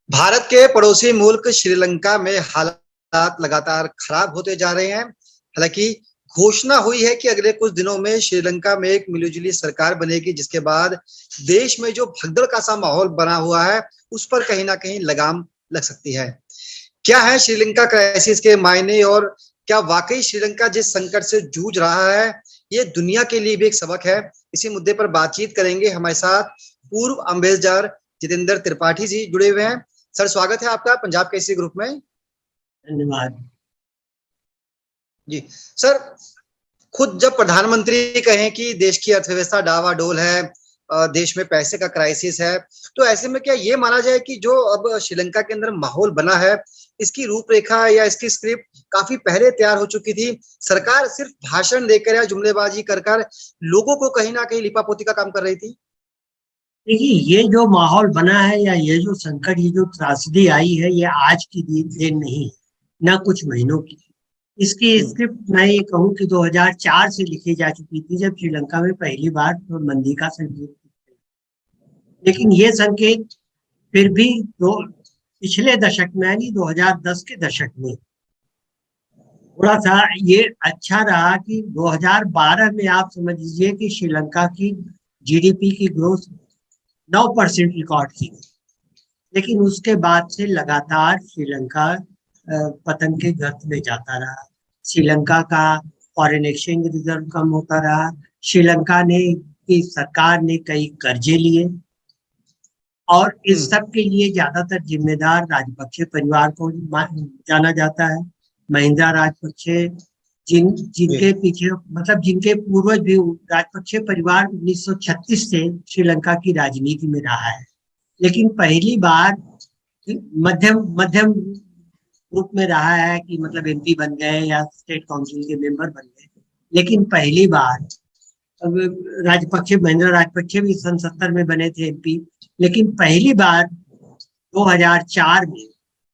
भारत के पड़ोसी मुल्क श्रीलंका में हालात लगातार खराब होते जा रहे हैं। हालांकि घोषणा हुई है कि अगले कुछ दिनों में श्रीलंका में एक मिलीजुली सरकार बनेगी, जिसके बाद देश में जो भगदड़ का सा माहौल बना हुआ है उस पर कहीं ना कहीं लगाम लग सकती है। क्या है श्रीलंका क्राइसिस के मायने, और क्या वाकई श्रीलंका जिस संकट से जूझ रहा है ये दुनिया के लिए भी एक सबक है? इसी मुद्दे पर बातचीत करेंगे। हमारे साथ पूर्व अम्बेसडर जितेंद्र त्रिपाठी जी जुड़े हुए हैं। सर, स्वागत है आपका पंजाब केसरी ग्रुप में। धन्यवाद जी सर, खुद जब प्रधानमंत्री कहें कि देश की अर्थव्यवस्था डावाडोल है, देश में पैसे का क्राइसिस है, तो ऐसे में क्या ये माना जाए कि जो अब श्रीलंका के अंदर माहौल बना है इसकी रूपरेखा या इसकी स्क्रिप्ट काफी पहले तैयार हो चुकी थी? सरकार सिर्फ भाषण देकर या जुमलेबाजी कर कर लोगों को कहीं ना कहीं लिपापोती का काम कर रही थी। देखिए, ये जो माहौल बना है या ये जो संकट, ये जो त्रासदी आई है, ये आज की देन नहीं है, ना कुछ महीनों की। इसकी स्क्रिप्ट मैं ये कहूँ कि 2004 से लिखी जा चुकी थी, जब श्रीलंका में पहली बार मंदी का संकेत। लेकिन ये संकेत फिर भी पिछले दशक में, यानी 2010 के दशक में थोड़ा सा ये अच्छा रहा कि 2012 में आप समझ लीजिए कि श्रीलंका की जीडीपी की ग्रोथ 9% रिकॉर्ड की। लेकिन उसके बाद से लगातार श्रीलंका पतन के गर्त में जाता रहा। श्रीलंका का फॉरेन एक्सचेंज रिजर्व कम होता रहा। श्रीलंका ने की सरकार ने कई कर्जे लिए, और इस सब के लिए ज्यादातर जिम्मेदार राजपक्षे परिवार को जाना जाता है। महिंद्रा राजपक्षे, जिनके पीछे, मतलब जिनके पूर्वज भी राजपक्षे परिवार 1936 से श्रीलंका की राजनीति में रहा है। लेकिन पहली बार मध्यम मध्यम रूप में रहा है कि मतलब एमपी बन गए या स्टेट काउंसिल के मेंबर बन गए। लेकिन पहली बार राजपक्षे, महिंद्रा राजपक्षे भी सन 70 में बने थे एमपी। लेकिन पहली बार 2004 में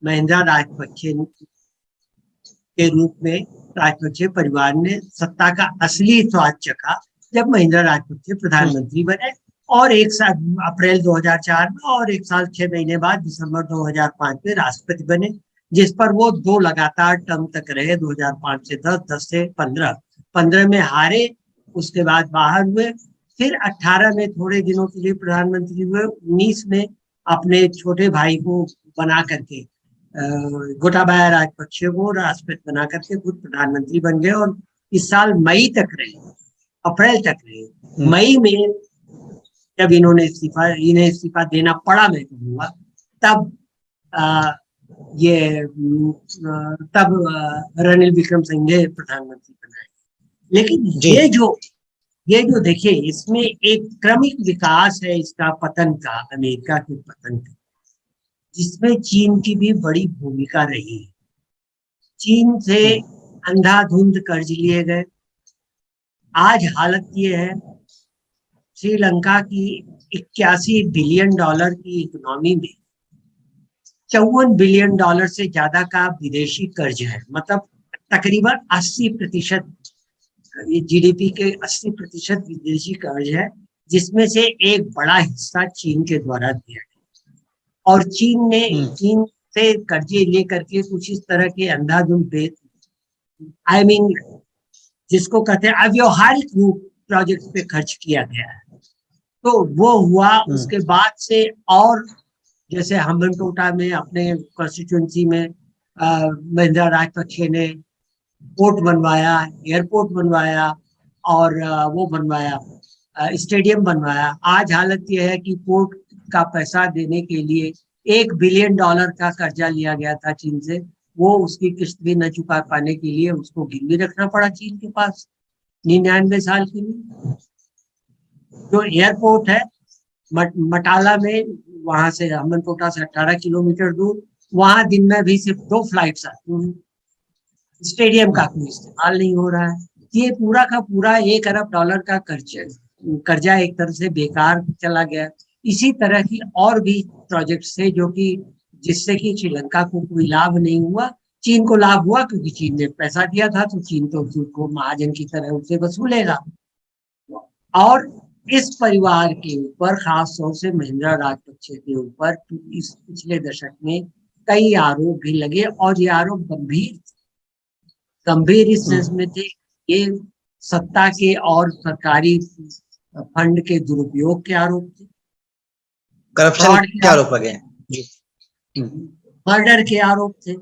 महिंद्रा राजपक्षे के रूप में राजपक्षे परिवार ने सत्ता का असली स्वाद चखा, जब महिंद्रा राजपक्षे प्रधानमंत्री बने। और एक साल अप्रैल 2004 में, और एक साल 6 महीने बाद दिसंबर 2005 में राष्ट्रपति बने, जिस पर वो 2 लगातार टर्म तक रहे। 2005 से 10, 10 से 15, 15 में हारे, उसके बाद बाहर हुए। फिर 18 में थोड़े दिनों के लिए प्रधानमंत्री हुए। 19 में अपने छोटे भाई को बना करके, गोटाबाया राजपक्षे को राष्ट्रपति बना करके खुद प्रधानमंत्री बन गए, और इस साल मई तक रहे, अप्रैल तक रहे। मई में जब इन्हें इस्तीफा देना पड़ा, मैं कहूँगा, तब रणनील विक्रमसिंघे प्रधानमंत्री बनाए। लेकिन ये जो देखिए, इसमें एक क्रमिक विकास है इसका पतन का, अमेरिका के पतन का, जिसमें चीन की भी बड़ी भूमिका रही है। चीन से अंधाधुंध कर्ज लिए गए। आज हालत ये है, श्रीलंका की 81 बिलियन डॉलर की इकोनॉमी में 54 बिलियन डॉलर से ज्यादा का विदेशी कर्ज है। मतलब तकरीबन 80%, ये जीडीपी के 80% विदेशी कर्ज है, जिसमें से एक बड़ा हिस्सा चीन के द्वारा दिया गया। और चीन से कर्जे लेकर के कुछ इस तरह के अंधाधुंध, जिसको कहते हैं अव्यवहारिक रूप प्रोजेक्ट पे खर्च किया गया है। तो वो हुआ। उसके बाद से, और जैसे हम्बनटोटा में अपने कॉन्स्टिट्यूएंसी में महिंद्रा राजपक्षे ने पोर्ट बनवाया, एयरपोर्ट बनवाया, और वो बनवाया, स्टेडियम बनवाया। आज हालत ये है कि पोर्ट का पैसा देने के लिए $1 बिलियन का कर्जा लिया गया था चीन से। वो उसकी किस्त भी न चुका पाने के लिए उसको गिरवी रखना पड़ा चीन के पास 99 साल के लिए। जो एयरपोर्ट है मटाला में, वहां से हम्बनटोटा से 18 किलोमीटर दूर, वहां दिन में भी सिर्फ 2 फ्लाइट्स आती हैं। स्टेडियम का कोई इस्तेमाल नहीं हो रहा है। ये पूरा का पूरा $1 अरब का कर्जा एक तरह से बेकार चला गया। इसी तरह की और भी प्रोजेक्ट्स थे जो कि जिससे कि श्रीलंका को कोई लाभ नहीं हुआ। चीन को लाभ हुआ क्योंकि चीन ने पैसा दिया था, तो चीन तो उसको महाजन की तरह उससे वसूलेगा। और इस परिवार के ऊपर, खास तौर से महिंद्रा राजपक्षे के ऊपर इस पिछले दशक में कई आरोप भी लगे, और ये आरोप गंभीर इस सेंस में थे। ये सत्ता के और सरकारी फंड के दुरुपयोग के आरोप थे, करप्शन फ्रॉड के आरोप लगे हैं, मर्डर के आरोप थे,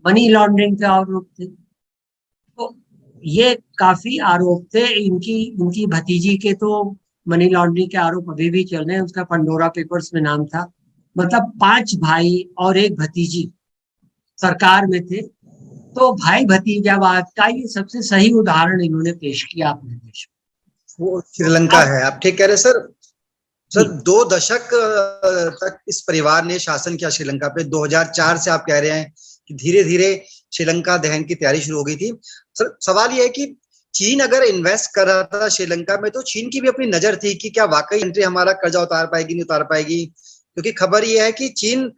मनी लॉन्ड्रिंग के आरोप थे। तो ये काफी आरोप थे। इनकी भतीजी के तो मनी लॉन्ड्रिंग के आरोप अभी भी चल रहे हैं। उसका पंडोरा पेपर्स में नाम था। मतलब 5 भाई और एक भतीजी सरकार में थे। तो भाई भतीजावाद का ये सबसे सही उदाहरण इन्होंने पेश किया अपने देश में। वो श्रीलंका है, आप ठीक कह रहे हैं सर 2 दशक तक इस परिवार ने शासन किया श्रीलंका पे। 2004 से आप कह रहे हैं कि धीरे धीरे श्रीलंका दहन की तैयारी शुरू हो गई थी। सर सवाल यह है कि चीन अगर इन्वेस्ट कर रहा था श्रीलंका में, तो चीन की भी अपनी नजर थी कि क्या वाकई कंट्री हमारा कर्जा उतार पाएगी, नहीं उतार पाएगी। क्योंकि खबर यह है कि चीन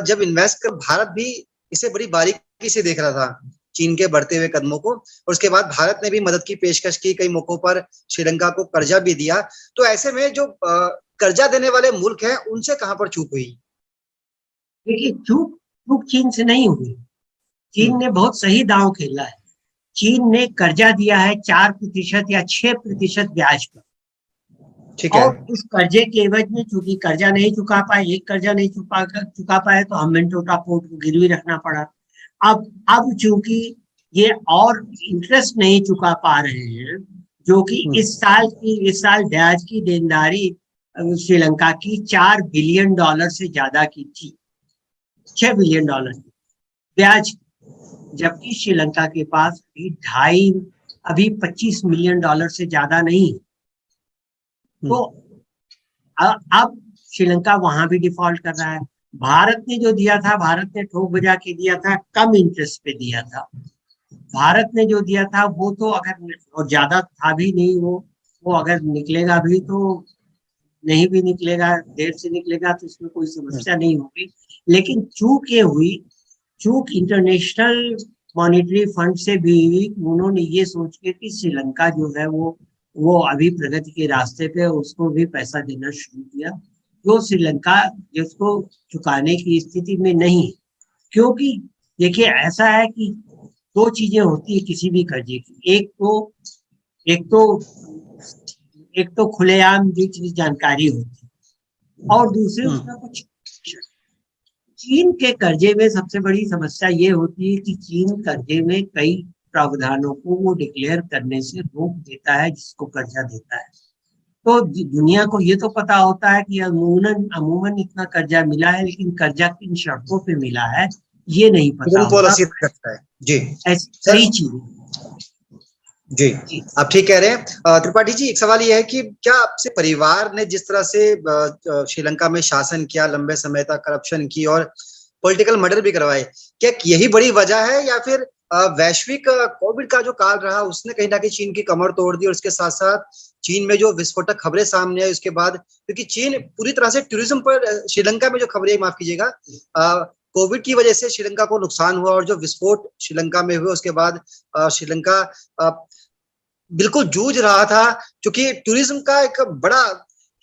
जब इन्वेस्ट कर, भारत भी इसे बड़ी बारीकी से देख रहा था, चीन के बढ़ते हुए कदमों को। और उसके बाद भारत ने भी मदद की पेशकश की, कई मौकों पर श्रीलंका को कर्जा भी दिया। तो ऐसे में जो कर्जा देने वाले मुल्क हैं, उनसे कहां पर चूक हुई? देखिए, चूक चीन से नहीं हुई। चीन ने बहुत सही दांव खेला है। चीन ने कर्जा दिया है 4% या 6% ब्याज पर। ठीक है। और उस कर्जे के एवज में, चूंकि कर्जा नहीं चुका पाए, एक कर्जा नहीं चुका पाए, तो हमेंटोटा पोर्ट को गिरवी रखना पड़ा। अब चूंकि ये और इंटरेस्ट नहीं चुका पा रहे हैं, जो कि इस साल ब्याज की देनदारी श्रीलंका की $4 बिलियन से ज्यादा की थी। $6 बिलियन ब्याज, जबकि श्रीलंका के पास अभी $25 मिलियन से ज्यादा नहीं। तो अब श्रीलंका वहां भी डिफॉल्ट कर रहा है। भारत ने जो दिया था, भारत ने ठोक बजा के दिया था, कम इंटरेस्ट पे दिया था। भारत ने जो दिया था वो तो अगर, और ज्यादा था भी नहीं, वो अगर निकलेगा भी तो नहीं भी निकलेगा, देर से निकलेगा, तो इसमें कोई समस्या नहीं होगी। लेकिन चूक इंटरनेशनल मॉनिटरी फंड से भी उन्होंने ये सोच के कि श्रीलंका जो है वो अभी प्रगति के रास्ते पे, उसको भी पैसा देना शुरू किया, जो श्रीलंका जिसको चुकाने की स्थिति में नहीं। क्योंकि देखिए, ऐसा है कि 2 चीजें होती है किसी भी कर्जे की। एक तो खुलेआम जो चीज जानकारी होती है, और दूसरी उसका कुछ। चीन के कर्जे में सबसे बड़ी समस्या ये होती है कि चीन कर्जे में कई प्रावधानों को वो डिक्लेयर करने से रोक देता है जिसको कर्जा देता है। तो दुनिया को ये तो पता होता है कि अमूमन इतना कर्जा मिला है, लेकिन कर्जा किन शर्तों पे मिला है ये नहीं पता होता। पॉलिसी रखता है जी, ऐसी सही चीज जी, आप ठीक कह रहे हैं। त्रिपाठी जी, एक सवाल यह है कि क्या आपसे परिवार ने जिस तरह से श्रीलंका में शासन किया, लंबे समय तक करप्शन की और पॉलिटिकल मर्डर भी करवाए, क्या यही बड़ी वजह है, या फिर वैश्विक कोविड का जो काल रहा उसने कहीं ना कहीं चीन की कमर तोड़ दी? और इसके साथ साथ चीन में जो विस्फोटक खबरें सामने आई उसके बाद, क्योंकि चीन पूरी तरह से टूरिज्म पर, श्रीलंका में जो खबरें, माफ कीजिएगा, कोविड की वजह से श्रीलंका को नुकसान हुआ, और जो विस्फोट श्रीलंका में हुए उसके बाद श्रीलंका बिल्कुल जूझ रहा था, क्योंकि टूरिज्म का एक बड़ा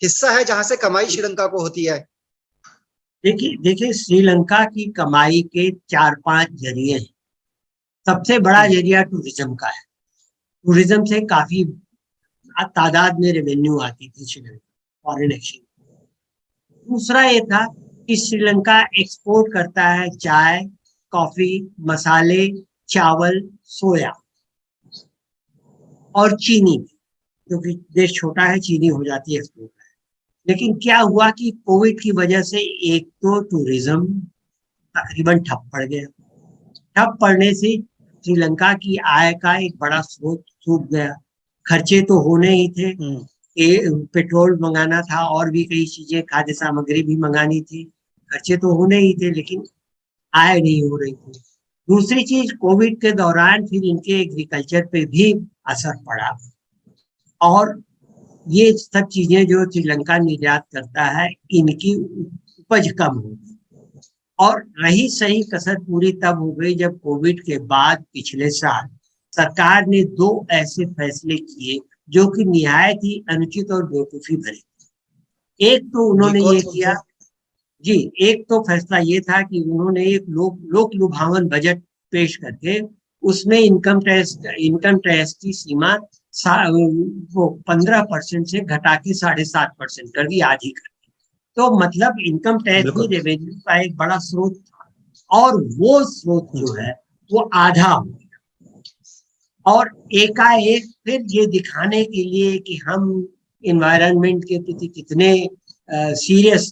हिस्सा है जहां से कमाई श्रीलंका को होती है। देखिए, श्रीलंका की कमाई के 4-5 जरिए हैं। सबसे बड़ा जरिया टूरिज्म का है। टूरिज्म से काफी तादाद में रेवेन्यू आती थी श्रीलंका, फॉरेन एक्सचेंज। दूसरा ये था कि श्रीलंका एक्सपोर्ट करता है चाय, कॉफी, मसाले, चावल, सोया और चीनी, क्योंकि देश छोटा है, चीनी हो जाती है एक्सपोर्ट। लेकिन क्या हुआ कि कोविड की वजह से एक तो टूरिज्म तकरीबन ठप पड़ गया। ठप पड़ने से श्रीलंका की आय का एक बड़ा स्रोत सूख गया। खर्चे तो होने ही थे, पेट्रोल मंगाना था और भी कई चीजें, खाद्य सामग्री भी मंगानी थी। खर्चे तो होने ही थे, लेकिन आय नहीं हो रही थी। दूसरी चीज, कोविड के दौरान फिर इनके एग्रीकल्चर पे भी असर पड़ा, और ये सब चीजें जो श्रीलंका निर्यात करता है, इनकी उपज कम हो गई। और रही सही कसर पूरी तब हो गई जब कोविड के बाद पिछले साल सरकार ने 2 ऐसे फैसले किए जो कि निहायत ही अनुचित और बेवकूफी भरे। एक तो उन्होंने ये किया जी, एक तो फैसला ये था कि उन्होंने एक लोक लुभावन बजट पेश करके उसमें इनकम टैक्स की सीमा वो 15% से घटा के 7.5% कर दी, आधी कर दी। तो मतलब इनकम टैक्स भी रेवेन्यू का एक बड़ा स्रोत था और वो स्रोत जो है वो आधा हो गया। और एकाएक फिर ये दिखाने के लिए कि हम इन्वायरमेंट के प्रति कितने सीरियस,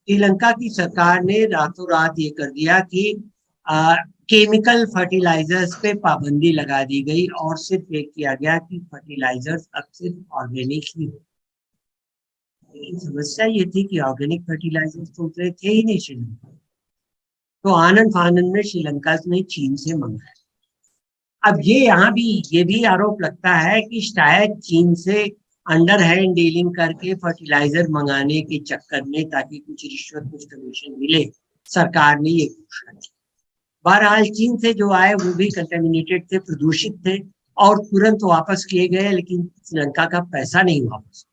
श्रीलंका की सरकार ने रातों रात ये कर दिया कि केमिकल फर्टिलाइजर्स पे पाबंदी लगा दी गई और सिर्फ ये किया गया कि फर्टिलाइजर्स अब सिर्फ ऑर्गेनिक ही हो। लेकिन समस्या ये थी कि ऑर्गेनिक फर्टिलाइजर्स तो उतरे थे ही नहीं श्रीलंका, तो आनंद फानंद में श्रीलंका ने चीन से मंगाया। अब ये भी आरोप लगता है कि शायद चीन से अंडर हैंड डीलिंग करके फर्टिलाइजर मंगाने के चक्कर में, ताकि कुछ रिश्वत कुछ कमीशन मिले, सरकार ने ये घोषणा की। बहरहाल चीन से जो आए वो भी कंटेमिनेटेड थे, प्रदूषित थे और तुरंत वापस किए गए, लेकिन श्रीलंका का पैसा नहीं वापस।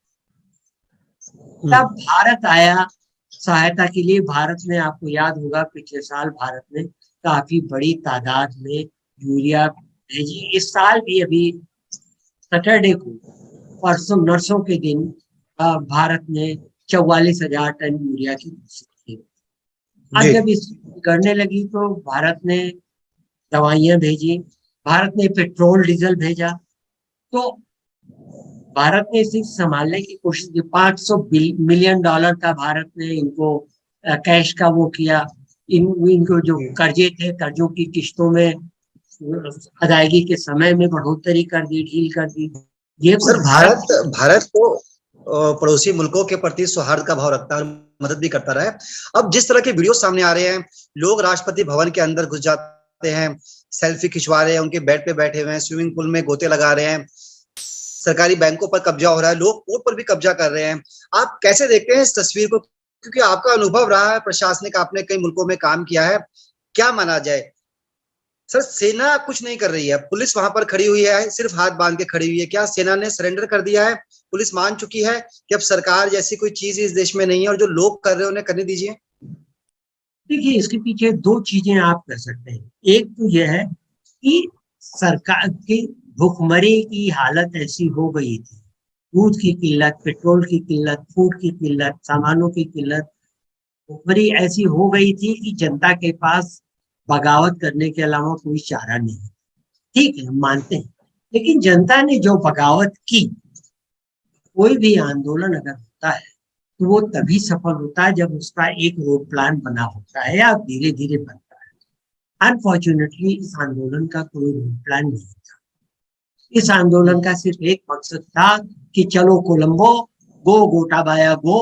तब भारत आया सहायता के लिए। भारत ने, आपको याद होगा, पिछले साल भारत ने काफी बड़ी तादाद में यूरिया भेजी। इस साल भी अभी सैटरडे को, परसों नरसों के दिन, भारत ने 44,000 टन यूरिया की घोषणा की। अब जब इस करने लगी तो भारत ने दवाइयां भेजी, भारत ने पेट्रोल डीजल भेजा। तो भारत ने इसे संभालने की कोशिश की। $500 मिलियन का भारत ने इनको कैश का वो किया। इनको जो कर्जे थे, कर्जों की किस्तों में अदायगी के समय में बढ़ोतरी कर दी, ढील कर दी। ये सर, भारत को पड़ोसी मुल्कों के प्रति सौहार्द का भाव रखता है, मदद भी करता रहा है। अब जिस तरह के वीडियो सामने आ रहे हैं, लोग राष्ट्रपति भवन के अंदर घुस जाते हैं, सेल्फी खिंचवा रहे हैं, उनके बेड पे बैठे हुए हैं, स्विमिंग पूल में गोते लगा रहे हैं, सरकारी बैंकों पर कब्जा हो रहा है, लोग कोर्ट पर भी कब्जा कर रहे हैं। आप कैसे देखते हैं इस तस्वीर को, क्योंकि आपका अनुभव रहा है प्रशासनिक, आपने कई मुल्कों में काम किया है, क्या माना जाए? सर, सेना कुछ नहीं कर रही है, पुलिस वहां पर खड़ी हुई है, सिर्फ हाथ बांध के खड़ी हुई है। क्या सेना ने सरेंडर कर दिया है? पुलिस मान चुकी है कि अब सरकार जैसी कोई चीज इस देश में नहीं है और जो लोग कर रहे हैं उन्हें करने दीजिए? देखिए, इसके पीछे दो चीजें आप कर सकते हैं। एक तो यह है कि सरकार की भुखमरी की हालत ऐसी हो गई थी, दूध की किल्लत, पेट्रोल की किल्लत, फूड की किल्लत, सामानों की किल्लत, भुखमरी ऐसी हो गई थी कि जनता के पास बगावत करने के अलावा कोई चारा नहीं। ठीक है, हम मानते हैं, लेकिन जनता ने जो बगावत की, कोई भी आंदोलन अगर होता है तो वो तभी सफल होता है जब उसका एक रोड प्लान बना होता है या धीरे धीरे बनता है। अनफॉर्चुनेटली इस आंदोलन का कोई रोड प्लान नहीं था। इस आंदोलन का सिर्फ एक मकसद था कि चलो कोलंबो, गो गोटाबाया गो,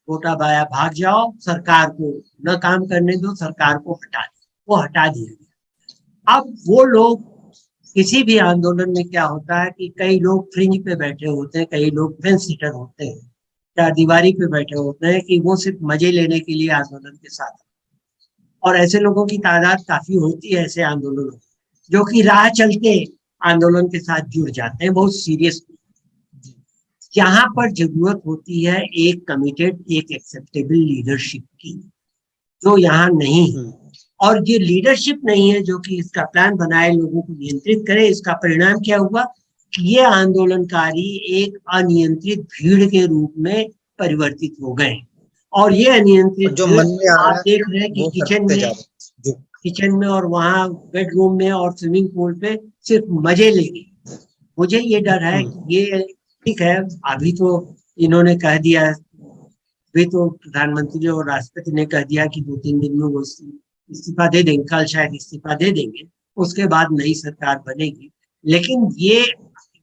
गोटाबाया भाग जाओ, सरकार को न काम करने दो, सरकार को हटा दो। वो हटा दिया गया। अब वो लोग, किसी भी आंदोलन में क्या होता है कि कई लोग फ्रिंज पे बैठे होते हैं, कई लोग फेंस सीटर होते हैं, चार दीवारी पे बैठे होते हैं कि वो सिर्फ मजे लेने के लिए आंदोलन के साथ। और ऐसे लोगों की तादाद काफी होती है, ऐसे आंदोलनों जो कि राह चलते आंदोलन के साथ जुड़ जाते हैं बहुत सीरियस। यहाँ पर जरूरत होती है एक कमिटेड, एक एक्सेप्टेबल लीडरशिप की, जो यहाँ नहीं है। और ये लीडरशिप नहीं है जो कि इसका प्लान बनाए, लोगों को नियंत्रित करे। इसका परिणाम क्या हुआ कि ये आंदोलनकारी एक अनियंत्रित भीड़ के रूप में परिवर्तित हो गए। और ये अनियंत्रित जो भीड़, मन में आ आप देख रहे हैं कि किचन में और वहाँ बेडरूम में और स्विमिंग पूल पे सिर्फ मजे लेंगे। मुझे ये डर है कि ये, ठीक है, अभी तो इन्होंने कह दिया, अभी तो प्रधानमंत्री और राष्ट्रपति ने कह दिया कि 2-3 दिन में वो इस्तीफा दे देंगे, कल शायद इस्तीफा दे देंगे, उसके बाद नई सरकार बनेगी। लेकिन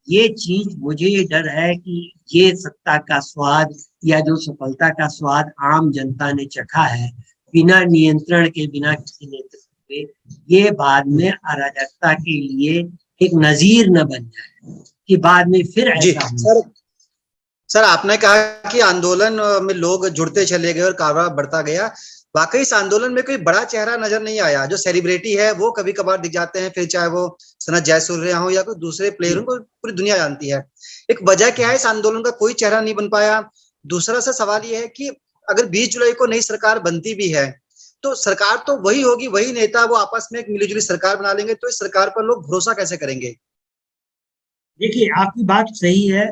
ये चीज, मुझे ये डर है कि ये सत्ता का स्वाद या जो सफलता का स्वाद आम जनता ने चखा है बिना नियंत्रण के, बिना किसी नेतृत्व के, ये बाद में अराजकता के लिए एक नजीर न बन जाए कि बाद में फिर ऐसा हो। सर, आपने कहा कि आंदोलन में लोग जुड़ते चले गए और कारोबार बढ़ता गया। वाकई इस आंदोलन में कोई बड़ा चेहरा नजर नहीं आया। जो सेलिब्रिटी है वो कभी कभार दिख जाते हैं, फिर चाहे वो सनत जयसूर्या हो या कोई दूसरे प्लेयर हो, पूरी दुनिया जानती है। एक वजह क्या है, इस आंदोलन का कोई चेहरा नहीं बन पाया। दूसरा सा सवाल ये है कि अगर 20 जुलाई को नई सरकार बनती भी है तो सरकार तो वही होगी, वही नेता, वो आपस में एक मिलीजुली सरकार बना लेंगे, तो इस सरकार पर लोग भरोसा कैसे करेंगे? देखिए, आपकी बात सही है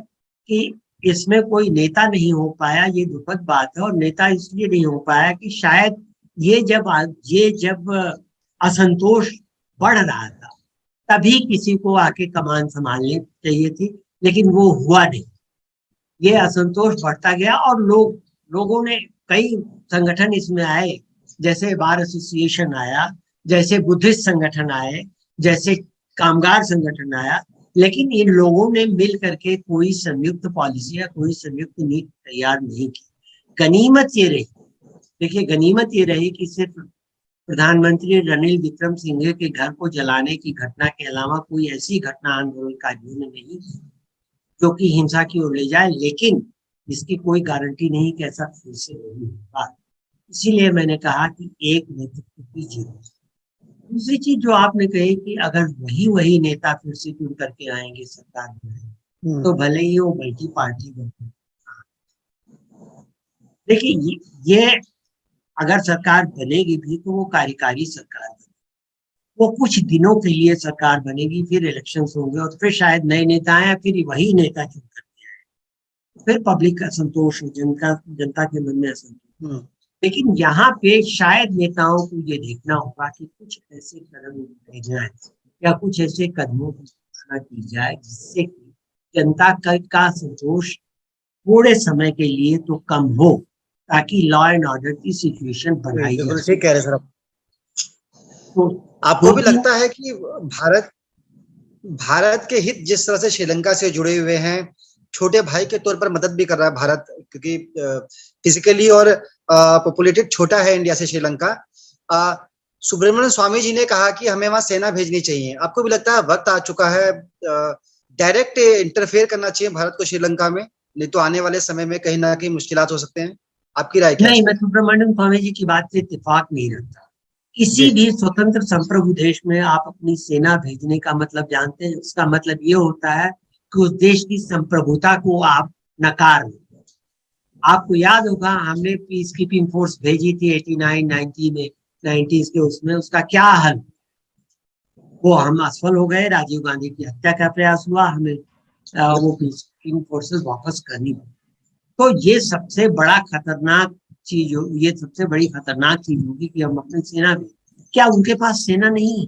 कि इसमें कोई नेता नहीं हो पाया, ये दुखद बात है। और नेता इसलिए नहीं हो पाया कि शायद ये जब असंतोष बढ़ रहा था तभी किसी को आके कमान संभालनी चाहिए थी, लेकिन वो हुआ नहीं। ये असंतोष बढ़ता गया और लोगों ने कई संगठन इसमें आए, जैसे बार एसोसिएशन आया, जैसे बुद्धिस्ट संगठन आए, जैसे कामगार संगठन आया, लेकिन इन लोगों ने मिल करके कोई संयुक्त पॉलिसी या कोई संयुक्त नीति तैयार नहीं की। गनीमत ये रही, देखिए गनीमत ये रही कि सिर्फ प्रधानमंत्री रनिल विक्रमसिंघे के घर को जलाने की घटना के अलावा कोई ऐसी घटना आंदोलनकारियों ने नहीं जो कि हिंसा की ओर ले जाए, लेकिन इसकी कोई गारंटी नहीं कि ऐसा फिर से नहीं होगा। इसीलिए मैंने कहा कि एक नेतृत्व की जरूरत। दूसरी चीज जो आपने कही कि अगर वही नेता फिर से चुन करके आएंगे सरकार में, तो भले ही वो मल्टी पार्टी बने। देखिए, ये अगर सरकार बनेगी भी तो वो कार्यकारी सरकार बनेगी, वो कुछ दिनों के लिए सरकार बनेगी, फिर इलेक्शंस होंगे और फिर शायद नए नेता आए, फिर वही नेता चुन करके आए, फिर पब्लिक का संतोष, जनता के मन में असंतोष। लेकिन यहाँ पे शायद नेताओं को ये देखना होगा कि कुछ ऐसे कदम उठाए जाए या कुछ ऐसे कदमों की घोषणा की जाए जिससे कि जनता का संतोष थोड़े समय के लिए तो कम हो, ताकि लॉ एंड ऑर्डर की सिचुएशन बनाई जाए। ठीक कह रहे सर। तो आपको भी लगता है कि भारत के हित जिस तरह से श्रीलंका से जुड़े हुए हैं, छोटे भाई के तौर पर मदद भी कर रहा है भारत, क्योंकि फिजिकली और पॉपुलेटेड छोटा है इंडिया से श्रीलंका। सुब्रमण्यम स्वामी जी ने कहा कि हमें वहां सेना भेजनी चाहिए। आपको भी लगता है वक्त आ चुका है डायरेक्ट इंटरफेयर करना चाहिए भारत को श्रीलंका में, नहीं तो आने वाले समय में कहीं ना कहीं मुश्किलात हो सकते हैं? आपकी राय क्या है? नहीं, मैं सुब्रमण्यम स्वामी जी की बात से इत्तेफाक नहीं रखता। किसी भी स्वतंत्र संप्रभु देश में आप अपनी सेना भेजने का मतलब जानते हैं? उसका मतलब ये होता है कि उस देश की संप्रभुता को आप नकार रहे। आपको याद होगा हमने पीस कीपिंग फोर्स भेजी थी 89-90 में, 90s के उसमें, उसका क्या हल? वो हम असफल हो गए, राजीव गांधी की हत्या का प्रयास हुआ, हमें वो पीस कीपिंग फोर्सेस वापस करनी पड़ी। तो ये सबसे बड़ा खतरनाक चीज, ये सबसे बड़ी खतरनाक चीज होगी कि हम अपनी सेना में, क्या उनके पास सेना नहीं?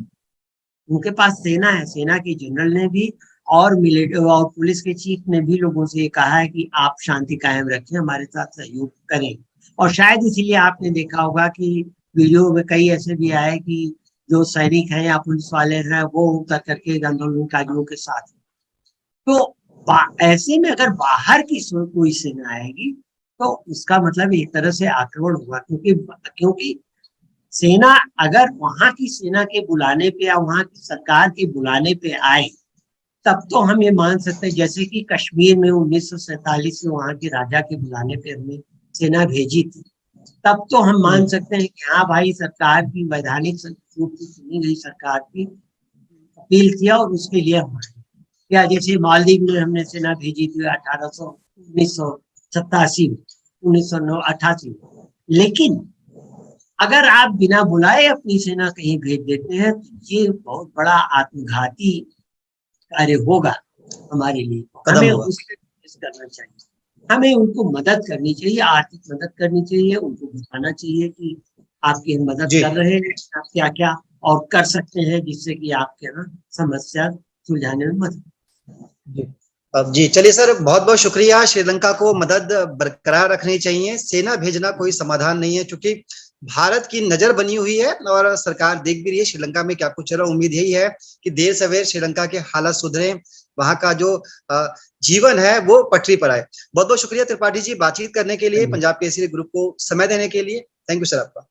उनके पास सेना है। सेना के जनरल ने भी और और पुलिस के चीफ ने भी लोगों से कहा है कि आप शांति कायम रखें, हमारे साथ सहयोग करें। और शायद इसीलिए आपने देखा होगा कि वीडियो में कई ऐसे भी आए कि जो सैनिक हैं या पुलिस वाले हैं वो उतर करके आंदोलनकारियों के साथ। तो ऐसे में अगर बाहर की कोई सेना आएगी तो उसका मतलब एक तरह से आक्रमण होगा, क्योंकि सेना अगर वहां की सेना के बुलाने पे या वहां की सरकार के बुलाने पे आए तब तो हम ये मान सकते हैं, जैसे कि कश्मीर में 1947 में वहां के राजा के बुलाने पे हमने सेना भेजी थी, तब तो हम मान सकते हैं कि हाँ भाई, सरकार की वैधानिक रूप से चुनी गई सरकार की अपील किया और उसके लिए हमारे, या जैसे मालदीव में हमने सेना भेजी थी 1988 में। लेकिन अगर आप बिना बुलाए अपनी सेना कहीं भेज देते हैं तो ये बहुत बड़ा आत्मघाती कार्य होगा हमारे लिए। हमें उसके करना चाहिए, हमें उनको मदद करनी चाहिए, आर्थिक मदद करनी चाहिए, उनको बताना चाहिए कि आपकी हम मदद कर रहे हैं, आप क्या क्या और कर सकते हैं जिससे कि आपके यहाँ समस्या सुलझाने में मदद। जी चलिए सर, बहुत बहुत शुक्रिया। श्रीलंका को मदद बरकरार रखनी चाहिए, सेना भेजना कोई समाधान नहीं है, क्योंकि भारत की नजर बनी हुई है और सरकार देख भी रही है श्रीलंका में क्या कुछ चल रहा। उम्मीद यही है कि देर सवेर श्रीलंका के हालात सुधरे, वहां का जो जीवन है वो पटरी पर आए। बहुत बहुत शुक्रिया त्रिपाठी जी बातचीत करने के लिए, पंजाब केसरी ग्रुप को समय देने के लिए। थैंक यू सर आपका।